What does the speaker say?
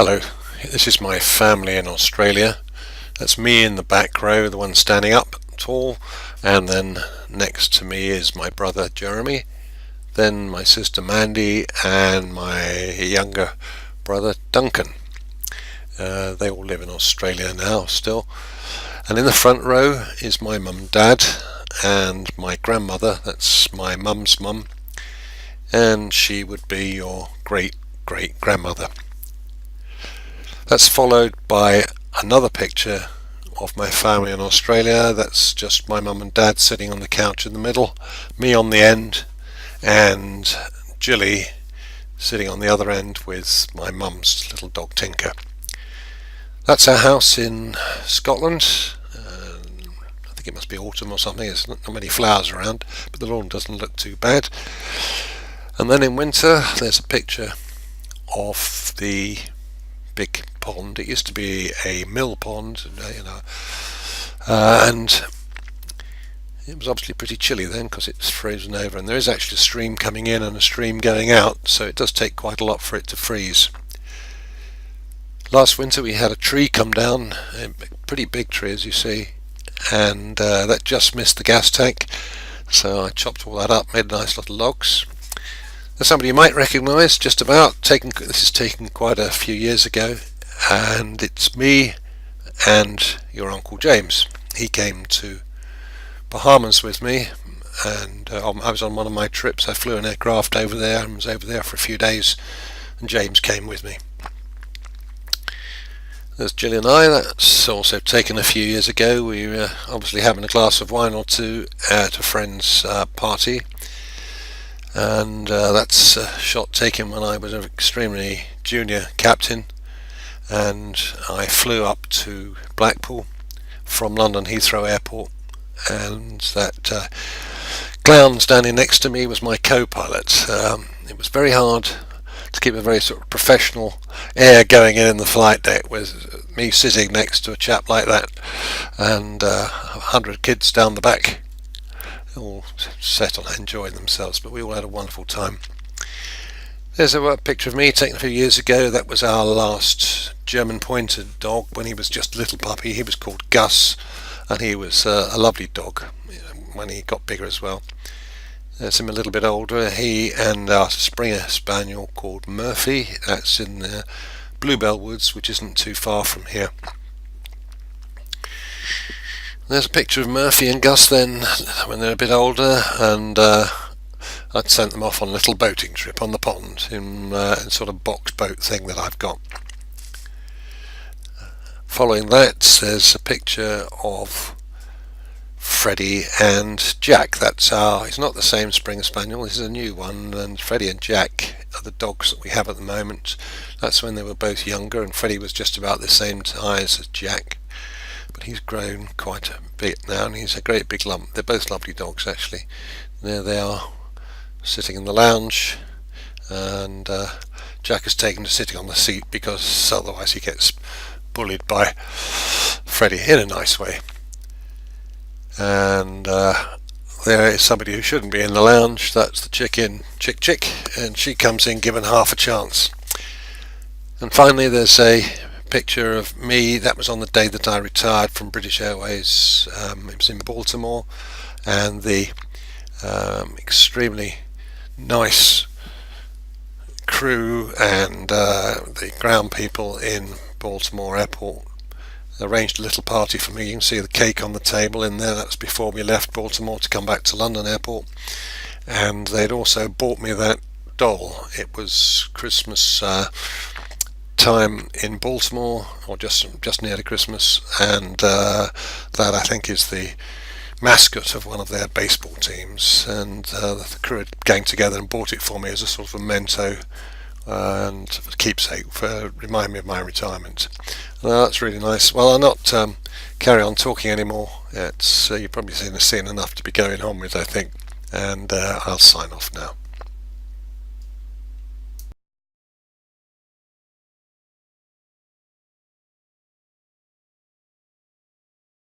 Hello, this is my family in Australia. That's me in the back row, the one standing up tall, and then next to me is my brother Jeremy, then my sister Mandy, and my younger brother Duncan. They all live in Australia now still. And in the front row is my mum and dad, and my grandmother, that's my mum's mum, and she would be your great grandmother. That's followed by another picture of my family in Australia. That's just my mum and dad sitting on the couch in the middle, me on the end, and Jilly sitting on the other end with my mum's little dog Tinker. That's our house in Scotland. I think it must be autumn or something. There's not many flowers around, but the lawn doesn't look too bad. And then in winter there's a picture of the big pond. It used to be a mill pond, and it was obviously pretty chilly then because it's frozen over, and there is actually a stream coming in and a stream going out, so it does take quite a lot for it to freeze. Last winter we had a tree come down, a pretty big tree as you see, and that just missed the gas tank, so I chopped all that up, made nice little logs. There's somebody you might recognise just about. This is taken quite a few years ago, and it's me and your Uncle James. He came to Bahamas with me, and I was on one of my trips. I flew an aircraft over there and was over there for a few days, and James came with me. There's Jill and I. That's also taken a few years ago. We were obviously having a glass of wine or two at a friend's party. And that's a shot taken when I was an extremely junior captain, and I flew up to Blackpool from London Heathrow Airport, and that clown standing next to me was my co-pilot. It was very hard to keep a very sort of professional air going in the flight deck with me sitting next to a chap like that, and 100 kids down the back all set on enjoying themselves, but we all had a wonderful time. There's a picture of me taken a few years ago. That was our last German pointer dog when he was just a little puppy. He was called Gus, and he was a lovely dog when he got bigger as well. There's him a little bit older. He and our Springer Spaniel called Murphy. That's in the Bluebell Woods, which isn't too far from here. There's a picture of Murphy and Gus then when they're a bit older, and I'd sent them off on a little boating trip on the pond in sort of box boat thing that I've got. Following that there's a picture of Freddie and Jack. He's not the same Springer Spaniel, this is a new one, and Freddie and Jack are the dogs that we have at the moment. That's when they were both younger, and Freddie was just about the same size as Jack. But he's grown quite a bit now, and he's a great big lump. They're both lovely dogs actually. There they are sitting in the lounge, and Jack has taken to sitting on the seat because otherwise he gets bullied by Freddie in a nice way. And there is somebody who shouldn't be in the lounge. That's the Chick, and she comes in given half a chance. And finally there's a picture of me. That was on the day that I retired from British Airways. It was in Baltimore, and the extremely nice crew and the ground people in Baltimore Airport arranged a little party for me. You can see the cake on the table in there. That's before we left Baltimore to come back to London Airport, and they'd also bought me that doll. It was Christmas time in Baltimore, or just nearly Christmas, and that I think is the mascot of one of their baseball teams, and the crew had gang together and bought it for me as a sort of a memento and a keepsake for remind me of my retirement. That's really nice. Well, I'll not carry on talking anymore. You've probably seen enough to be going on with, I think, and I'll sign off now.